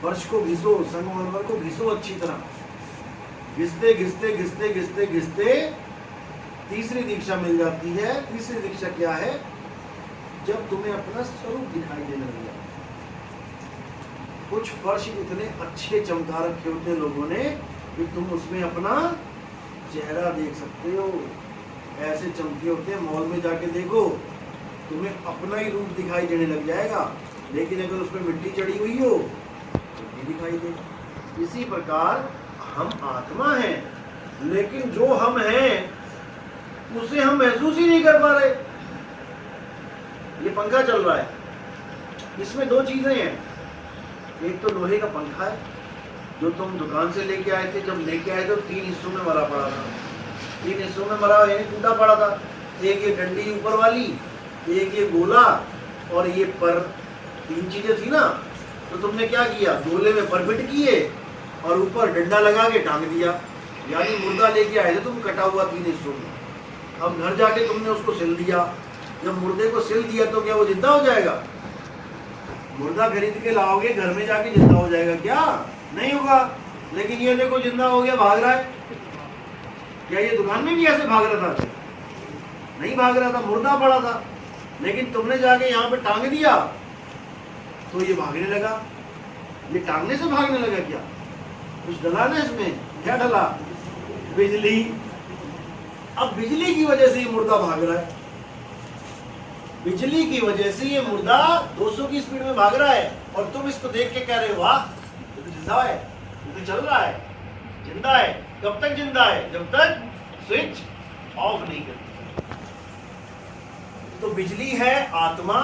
फर्श को घिसो, संगमरमर को घिसो अच्छी तरह। घिसते घिसते घिसते घिसते घिसते तीसरी दीक्षा मिल जाती है। तीसरी दीक्षा क्या है? जब तुम्हें अपना स्वरूप दिखाई देने लग जाए। कुछ फर्श इतने अच्छे चमका रखे होते हैं लोगों ने कि तुम उसमें अपना चेहरा देख सकते हो, ऐसे चमके होते हैं। मॉल में जाके देखो, तुम्हें अपना ही रूप दिखाई देने लग जाएगा। लेकिन अगर उसमें मिट्टी चढ़ी हुई हो तो नहीं दिखाई देगा। इसी प्रकार हम आत्मा हैं, लेकिन जो हम हैं उसे हम महसूस ही नहीं कर पा रहे। ये पंखा चल रहा है, इसमें दो चीजें हैं। एक तो लोहे का पंखा है जो तुम दुकान से लेके आए थे। जब लेके आए तो 3 हिस्सों में मरा पड़ा था। 3 हिस्सों में मरा यानी टूटा पड़ा था। एक ये डंडी ऊपर वाली, एक ये गोला और ये पर, 3 चीजें थी ना। तो तुमने क्या किया? गोले में पर फिट किए और ऊपर डंडा लगा के टांग दिया। यानी मुर्दा लेके आए थे तुम कटा हुआ 3 हिस्सों में। अब घर जाके तुमने उसको सिल दिया। जब मुर्दे को सिल दिया तो क्या वो जिंदा हो जाएगा? मुर्दा खरीद के लाओगे, घर में जाके जिंदा हो जाएगा क्या? नहीं होगा। लेकिन ये देखो जिंदा हो गया, भाग रहा है। क्या ये दुकान में भी ऐसे भाग रहा था? नहीं भाग रहा था, मुर्दा पड़ा था। लेकिन तुमने जाके यहाँ पे टांग दिया तो ये भागने लगा। ये टांगने से भागने लगा क्या? कुछ डला ना इसमें? क्या डला? बिजली। अब बिजली की वजह से ये मुर्दा भाग रहा है। बिजली की वजह से ये मुर्दा 200 की स्पीड में भाग रहा है और तुम इसको देख के कह रहे हो वाह ये तो जिंदा है, ये तो चल रहा है, जिंदा है। कब तक जिंदा है? जब तक स्विच ऑफ नहीं करते। तो बिजली है आत्मा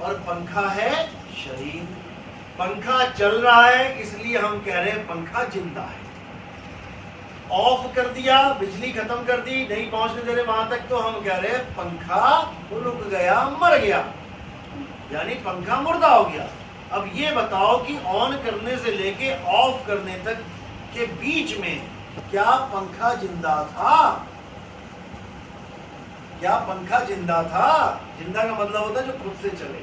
और पंखा है शरीर। पंखा चल रहा है इसलिए हम कह रहे हैं पंखा जिंदा है। ऑफ कर दिया, बिजली खत्म कर दी, नहीं पहुंचने दे रहे वहां तक, तो हम कह रहे हैं पंखा रुक गया, मर गया, यानी पंखा मुर्दा हो गया। अब ये बताओ कि ऑन करने से लेके ऑफ करने तक के बीच में क्या पंखा जिंदा था? क्या पंखा जिंदा था? जिंदा का मतलब होता है जो खुद से चले।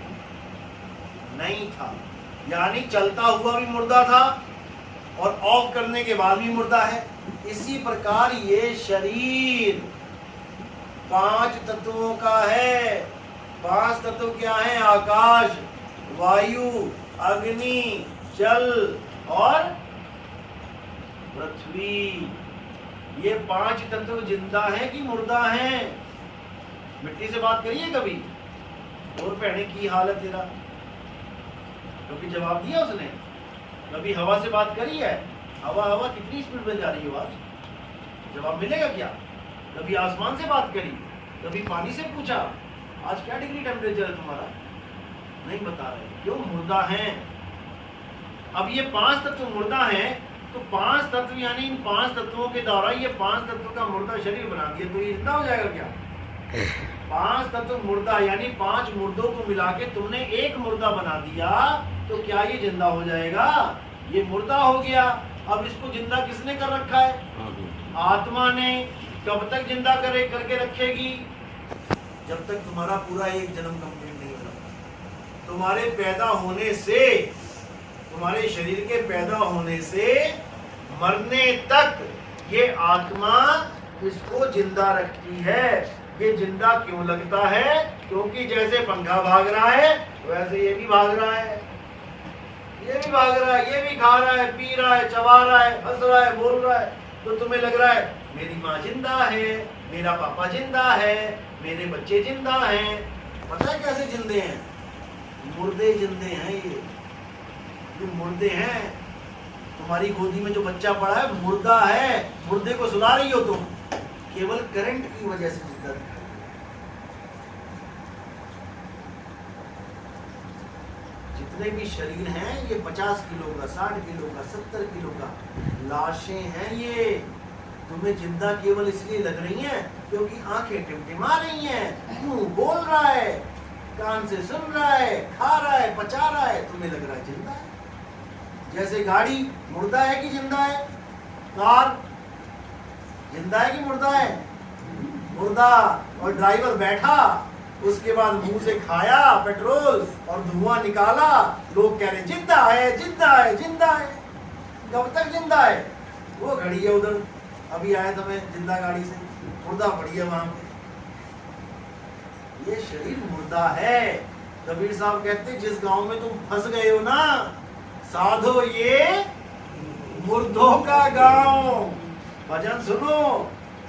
नहीं था, यानी चलता हुआ भी मुर्दा था और ऑफ करने के बाद भी मुर्दा है। इसी प्रकार ये शरीर 5 तत्वों का है। 5 तत्व क्या है? आकाश, वायु, अग्नि, जल और पृथ्वी। ये 5 तत्व जिंदा हैं कि मुर्दा हैं? मिट्टी से बात करिए कभी, और पहने की हालत तेरा, क्योंकि जवाब दिया उसने। कभी हवा से बात करी है? हवा कितनी स्पीड में जा रही है आज? जवाब मिलेगा क्या? कभी आसमान से बात करी? कभी पानी से पूछा आज क्या डिग्री टेम्परेचर है तुम्हारा? नहीं बता रहे। क्यों? मुर्दा हैं। अब ये 5 तत्व मुर्दा हैं, तो 5 तत्व यानी इन 5 तत्वों के द्वारा ये 5 तत्व का मुर्दा शरीर बना दिया, तो ये जिंदा हो जाएगा क्या? 5 तत्व मुर्दा यानी 5 मुर्दों को मिला के तुमने एक मुर्दा बना दिया, तो क्या ये जिंदा हो जाएगा? ये मुर्दा हो गया। अब इसको जिंदा किसने कर रखा है? आत्मा ने। कब तक जिंदा करके रखेगी? जब तक तुम्हारा पूरा एक जन्म कंप्लीट नहीं होगा। तुम्हारे पैदा होने से, तुम्हारे शरीर के पैदा होने से मरने तक ये आत्मा इसको जिंदा रखती है। ये जिंदा क्यों लगता है? क्योंकि जैसे पंखा भाग रहा है वैसे ये भी भाग रहा है, ये भी भाग रहा है, ये भी खा रहा है, पी रहा है, चबा रहा है, हंस रहा है, बोल रहा है। तो तुम्हें लग रहा है मेरी माँ जिंदा है, मेरा पापा जिंदा है, मेरे बच्चे जिंदा हैं। पता है कैसे जिंदे हैं? मुर्दे जिंदे हैं। ये मुर्दे हैं। तुम्हारी गोदी में जो बच्चा पड़ा है मुर्दा है। मुर्दे को सुला रही हो तुम, केवल करंट की वजह से जिंदा है। जितने भी शरीर हैं ये 50 किलो का, 60 किलो का, 70 किलो का लाशें हैं। ये तुम्हें जिंदा केवल इसलिए लग रही हैं क्योंकि आंखें टिमटिमा रही हैं, मुंह बोल रहा है, कान से सुन रहा है, खा रहा है, पचा रहा है, तुम्हें लग रहा है जिंदा है। जैसे गाड़ी मुर्दा है कि जिंदा है? कार जिंदा है कि मुर्दा है? मुर्दा। और ड्राइवर बैठा उसके बाद मुंह से खाया पेट्रोल और धुआं निकाला, लोग कह रहे जिंदा है जिंदा है जिंदा है। कब तक जिंदा है? वो खड़ी है उधर, अभी आए तो मैं जिंदा गाड़ी से, मुर्दा पड़ी है वहां पे। ये शरीर मुर्दा है। कबीर साहब कहते जिस गांव में तुम फंस गए हो ना, साधो ये मुर्दों का गांव। भजन सुनो,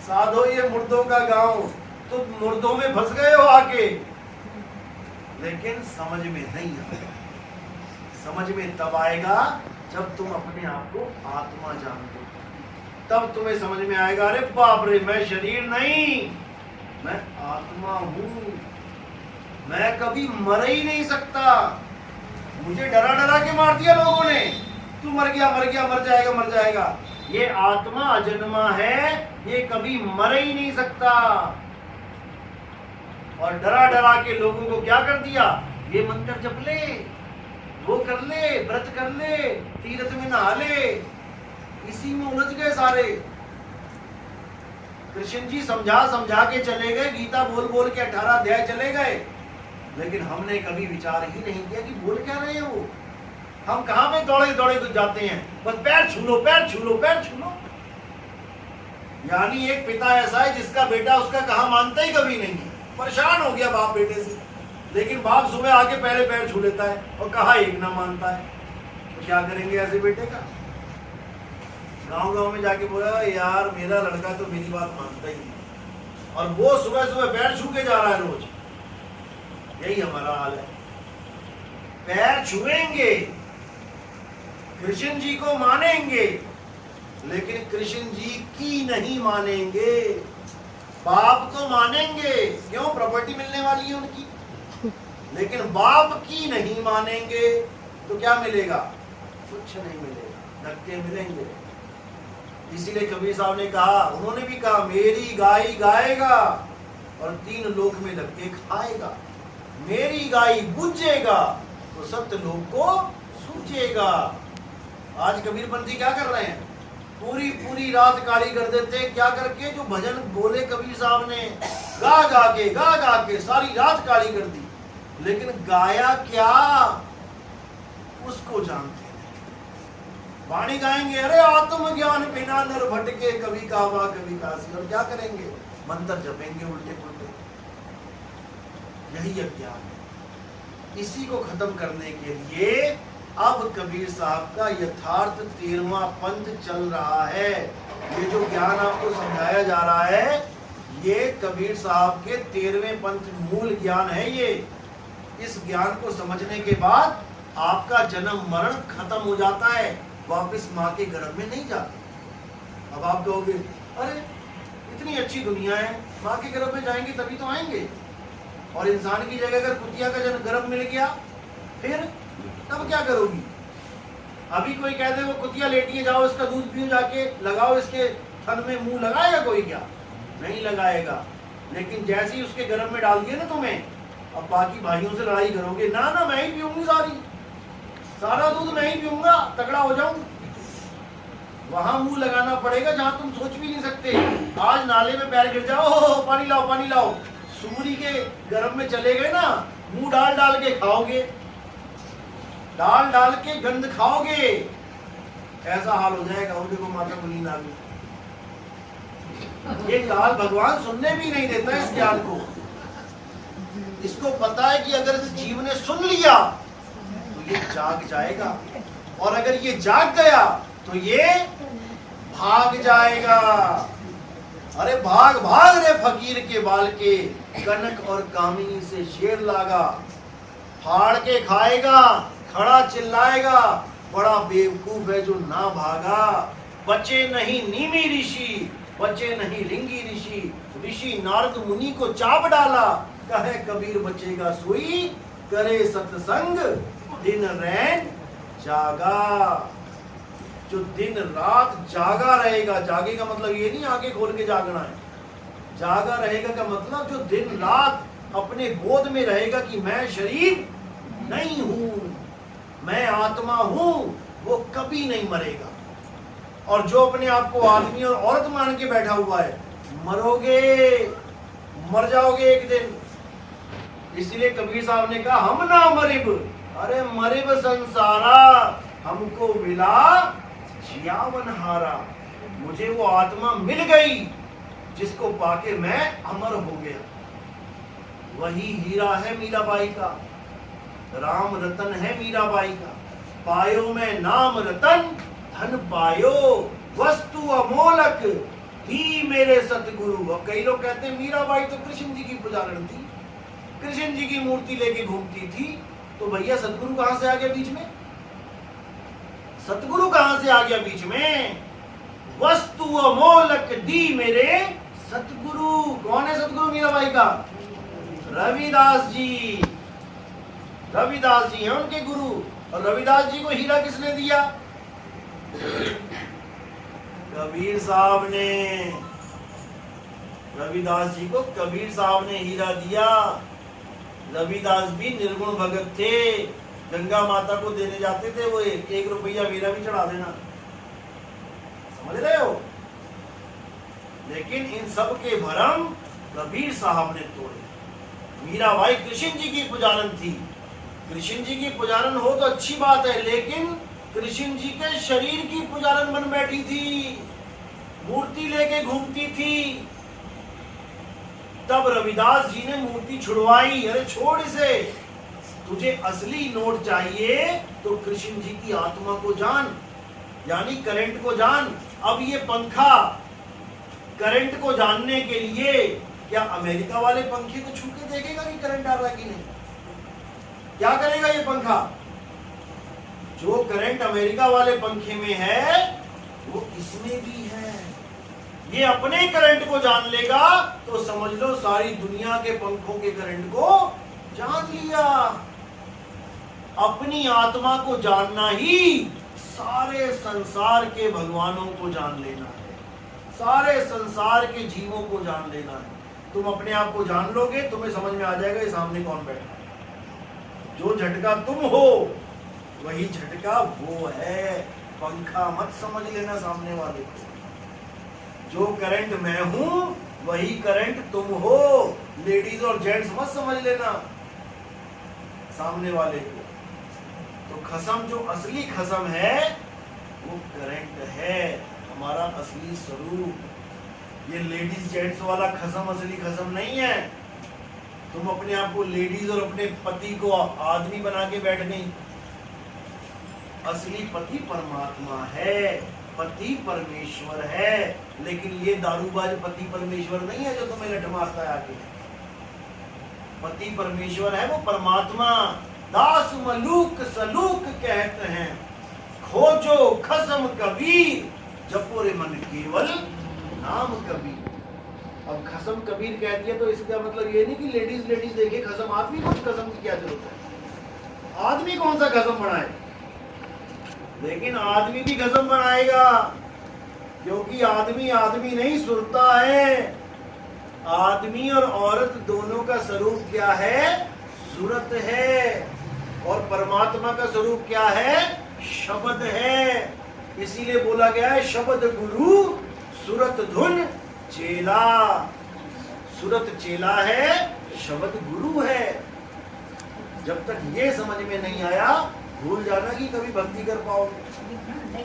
साधो ये मुर्दों का गांव। तुम मुर्दों में फंस गए हो आके, लेकिन समझ में नहीं आएगा। समझ में तब आएगा जब तुम अपने आप को आत्मा जान लो, तब तुम्हें समझ में आएगा, अरे बाप रे, मैं शरीर नहीं, मैं आत्मा हूं, मैं कभी मर ही नहीं सकता। मुझे डरा डरा के मार दिया लोगों ने, तू मर गया मर गया, मर जाएगा मर जाएगा। ये आत्मा अजन्मा है, ये कभी मर ही नहीं सकता। और डरा डरा के लोगों को क्या कर दिया, ये मंत्र जप ले, वो कर ले, व्रत कर ले, तीर्थ में नहा ले, इसी में उलझ गए सारे। कृष्ण जी समझा समझा के चले गए, गीता बोल बोल के 18 अध्याय चले गए, लेकिन हमने कभी विचार ही नहीं किया कि बोल क्या रहे हो। हम कहां पे दौड़े दौड़े जाते हैं, बस पैर छू लो पैर छू लो पैर छू लो। यानी एक पिता ऐसा है जिसका बेटा उसका कहा मानता ही कभी नहीं है, परेशान हो गया बाप बेटे से, लेकिन बाप सुबह आके पहले पैर छू लेता है और कहा एक ना मानता है। तो क्या करेंगे ऐसे बेटे का? गांव गांव में जाके बोला यार मेरा लड़का तो मेरी बात मानता ही नहीं, और वो सुबह सुबह पैर छू के जा रहा है रोज। यही हमारा हाल है, पैर छुएंगे, कृष्ण जी को मानेंगे, लेकिन कृष्ण जी की नहीं मानेंगे। बाप को मानेंगे, क्यों, प्रॉपर्टी मिलने वाली है उनकी, लेकिन बाप की नहीं मानेंगे तो क्या मिलेगा? कुछ नहीं मिलेगा, धक्के मिलेंगे। इसीलिए कबीर साहब ने कहा, उन्होंने भी कहा, मेरी गाय गाएगा और 3 लोक में धक्के खाएगा, मेरी गाय बुझेगा तो सत्य लोक को सूझेगा। आज कबीरपंथी क्या कर रहे हैं, पूरी पूरी रात काली कर देते हैं। क्या करके? जो भजन बोले कबीर साहब ने, गा गा के सारी रात काली कर दी, लेकिन गाया क्या उसको जानते नहीं। वाणी गाएंगे, अरे आत्मज्ञान बिना नर भटके, कभी कावा कभी काशी, और क्या करेंगे? मंत्र जपेंगे उल्टे पुल्टे। यही अज्ञान है। इसी को खत्म करने के लिए अब कबीर साहब का यथार्थ 13वां पंथ चल रहा है। ये जो ज्ञान आपको समझाया जा रहा है, ये कबीर साहब के 13वें पंथ मूल ज्ञान है। ये इस ज्ञान को समझने के बाद आपका जन्म मरण खत्म हो जाता है, वापस माँ के गर्भ में नहीं जाते। अब आप कहोगे, अरे इतनी अच्छी दुनिया है, माँ के गर्भ में जाएंगे तभी तो आएंगे, और इंसान की जगह अगर कुतिया का जन्म गर्भ मिल गया फिर तब क्या करोगी? अभी कोई कह दे वो कुतिया लेटी है, जाओ इसका दूध पियो, जाके लगाओ इसके थन में, मुंह लगाएगा कोई? क्या नहीं लगाएगा। लेकिन जैसे ही उसके गर्भ में डाल दिया ना तुम्हें, अब बाकी भाइयों से लड़ाई करोगे, ना ना मैं ही पीऊंगी, सारा दूध मैं ही पीऊंगा, तगड़ा हो जाऊं। वहां मुंह लगाना पड़ेगा जहां तुम सोच भी नहीं सकते। आज नाले में पैर गिर जाओ, पानी लाओ पानी लाओ, सूरी के गर्भ में चले गए ना, मुंह डाल डाल के खाओगे, डाल डाल के गंध खाओगे, ऐसा हाल हो जाएगा। और देखो माता को नींद आ गई। ये काल भगवान सुनने भी नहीं देता इस ज्ञान को। इसको पता है कि अगर इस जीव ने सुन लिया तो ये जाग जाएगा, और अगर ये जाग गया तो ये भाग जाएगा। अरे भाग भाग रे फकीर के बाल के, कनक और कामिनी से शेर लागा, फाड़ के खाएगा, खड़ा चिल्लाएगा, बड़ा बेवकूफ है जो ना भागा। बचे नहीं नीमी ऋषि, बचे नहीं लिंगी ऋषि, ऋषि नारद मुनि को चाप डाला, कहे कबीर बचेगा सोई, करे सत्संग दिन रैन जागा। जो दिन रात जागा रहेगा, जागेगा मतलब ये नहीं आंखें खोल के जागना है, जागा रहेगा का मतलब जो दिन रात अपने बोध में रहेगा कि मैं शरीर नहीं हूं, मैं आत्मा हूं, वो कभी नहीं मरेगा। और जो अपने आप को आदमी और औरत मान के बैठा हुआ है, मरोगे, मर जाओगे एक दिन। इसलिए कबीर साहब ने कहा हम ना मरिब, अरे मरिब संसारा, हमको मिला जियावन हारा। मुझे वो आत्मा मिल गई जिसको पाके मैं अमर हो गया। वही हीरा है मीराबाई का, राम रतन है मीराबाई का। पायो में नाम रतन, धन पायो वस्तु अमोलक, दी मेरे सतगुरु। अब कई लोग कहते हैं मीराबाई तो कृष्ण जी की पुजारण थी, कृष्ण जी की मूर्ति लेके घूमती थी, तो भैया सतगुरु कहां से आ गया बीच में? सतगुरु कहां से आ गया बीच में? वस्तु अमोलक दी मेरे सतगुरु। कौन है सतगुरु मीराबाई का? रविदास जी। रविदास जी हैं उनके गुरु। और रविदास जी को हीरा किसने दिया? कबीर साहब ने। रविदास जी को कबीर साहब ने हीरा दिया। रविदास भी निर्गुण भगत थे, गंगा माता को देने जाते थे, वो 1 रुपया मेरा भी चढ़ा देना, समझ रहे हो? लेकिन इन सब के भरम कबीर साहब ने तोड़े। मीराबाई कृष्ण जी की पुजारन थी। कृष्ण जी की पुजारन हो तो अच्छी बात है, लेकिन कृष्ण जी के शरीर की पुजारन बन बैठी थी, मूर्ति लेके घूमती थी। तब रविदास जी ने मूर्ति छुड़वाई। अरे छोड़ इसे, तुझे असली नोट चाहिए तो कृष्ण जी की आत्मा को जान, यानी करंट को जान। अब ये पंखा करंट को जानने के लिए क्या अमेरिका वाले पंखे को छू के देखेगा कि करंट आ रहा है कि नहीं? क्या करेगा ये पंखा? जो करंट अमेरिका वाले पंखे में है वो इसमें भी है। ये अपने करंट को जान लेगा तो समझ लो सारी दुनिया के पंखों के करंट को जान लिया। अपनी आत्मा को जानना ही सारे संसार के भगवानों को जान लेना है, सारे संसार के जीवों को जान लेना है। तुम अपने आप को जान लोगे, तुम्हें समझ में आ जाएगा ये सामने कौन बैठा है। जो झटका तुम हो वही झटका वो है। पंखा मत समझ लेना सामने वाले को। जो करंट मैं हूं वही करंट तुम हो। लेडीज और जेंट्स मत समझ लेना सामने वाले को। तो खसम जो असली खसम है वो करंट है, हमारा असली स्वरूप। ये लेडीज जेंट्स वाला खसम असली खसम नहीं है। तुम अपने आप को लेडीज और अपने पति को आदमी बना के बैठ गई। असली पति परमात्मा है, पति परमेश्वर है। लेकिन ये दारूबाज पति परमेश्वर नहीं है जो तुम्हें लठ मारता है आके। पति परमेश्वर है वो परमात्मा। दास मलूक सलूक कहते हैं, खोजो खसम कबीर, जपो रे मन केवल नाम कबीर। अब खसम कबीर कह दिया तो इसका मतलब ये नहीं कि लेडीज लेडीज देखे खसम। आदमी को खसम की क्या जरूरत है? आदमी कौन सा खसम बनाए? लेकिन आदमी भी खसम बनाएगा, क्योंकि आदमी आदमी नहीं सुरता है। आदमी और औरत दोनों का स्वरूप क्या है? सूरत है। और परमात्मा का स्वरूप क्या है? शब्द है। इसीलिए बोला गया है शब्द गुरु सूरत धुन चेला। सूरत चेला है, शब्द गुरु है। जब तक ये समझ में नहीं आया भूल जाना कि कभी भक्ति कर पाओगे।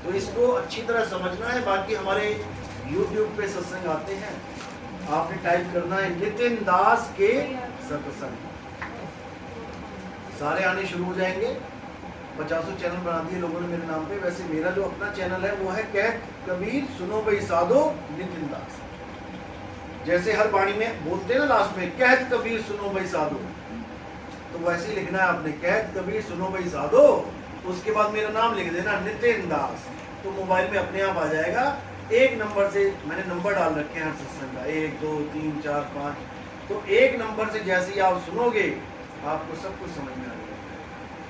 तो इसको अच्छी तरह समझना है। बाकी हमारे YouTube पे सत्संग आते हैं, आपने टाइप करना है नितिन दास के सत्संग, सारे आने शुरू हो जाएंगे। 50 चैनल बना दिए लोगों ने मेरे नाम पे। वैसे मेरा जो अपना चैनल है वो है कहत कबीर सुनो भाई साधो नितिन दास। जैसे हर वाणी में बोलते हैं ना लास्ट में कहत कबीर सुनो भाई साधो, तो वैसे ही लिखना है आपने कहत कबीर सुनो भाई साधो, उसके बाद मेरा नाम लिख देना नितिन दास। तो मोबाइल में अपने आप आ जाएगा। एक नंबर से मैंने नंबर डाल रखे हैं सत्संग का, 1 2 3 4 5। तो एक नंबर से जैसे ही आप सुनोगे आपको सब कुछ समझ में आ जाएगा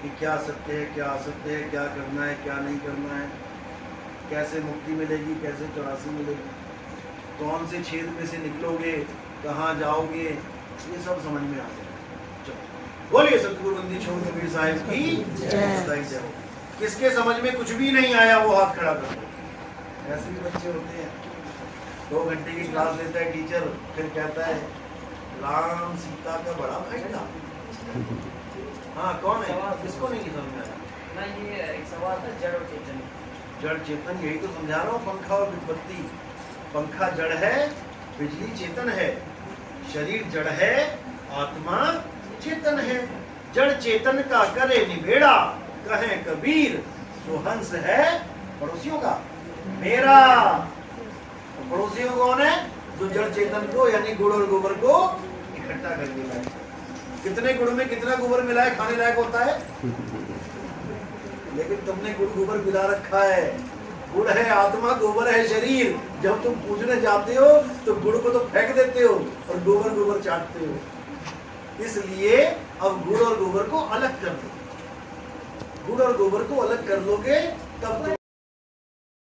कि क्या सत्य है, क्या असत्य है, क्या करना है, क्या नहीं करना है, कैसे मुक्ति मिलेगी, कैसे 84 मिलेगी, कौन से छेद में से निकलोगे, कहाँ जाओगे, ये सब समझ में आ जाएगा। चलो बोलिए सतगुरु बंदी छोड़ कबीर साहिब की जय। किसके समझ में कुछ भी नहीं आया वो हाथ खड़ा कर दो। ऐसे भी बच्चे होते हैं, 2 घंटे की क्लास लेता है टीचर, फिर कहता है राम सीता का बड़ा भाई था। हाँ कौन है, किसको नहीं समझ में आया? ना ये एक सवाल था जड़ और चेतन। जड़ चेतन, यही तो समझा रहा हूँ, पंखा और विपत्ति। पंखा जड़ है, बिजली चेतन है, शरीर जड़ है, आत्मा चेतन है। जड़ चेतन का करे निबेड़ा, कहे कबीर सुहंस है पड़ोसियों का मेरा। तो पड़ोसियों कौन है? जो जड़ चेतन को यानी गुड़ और गोबर को इकट्ठा कर देगा। कितने गुड़ में कितना गोबर मिला है खाने लायक होता है? लेकिन तुमने गुड़ गोबर मिला रखा है। गुड़ है आत्मा, गोबर है शरीर। जब तुम पूजने जाते हो तो गुड़ को तो फेंक देते हो और गोबर गोबर चाटते हो। इसलिए अब गुड़ और गोबर को अलग कर दो। गुड़ और गोबर को अलग कर लोगे तब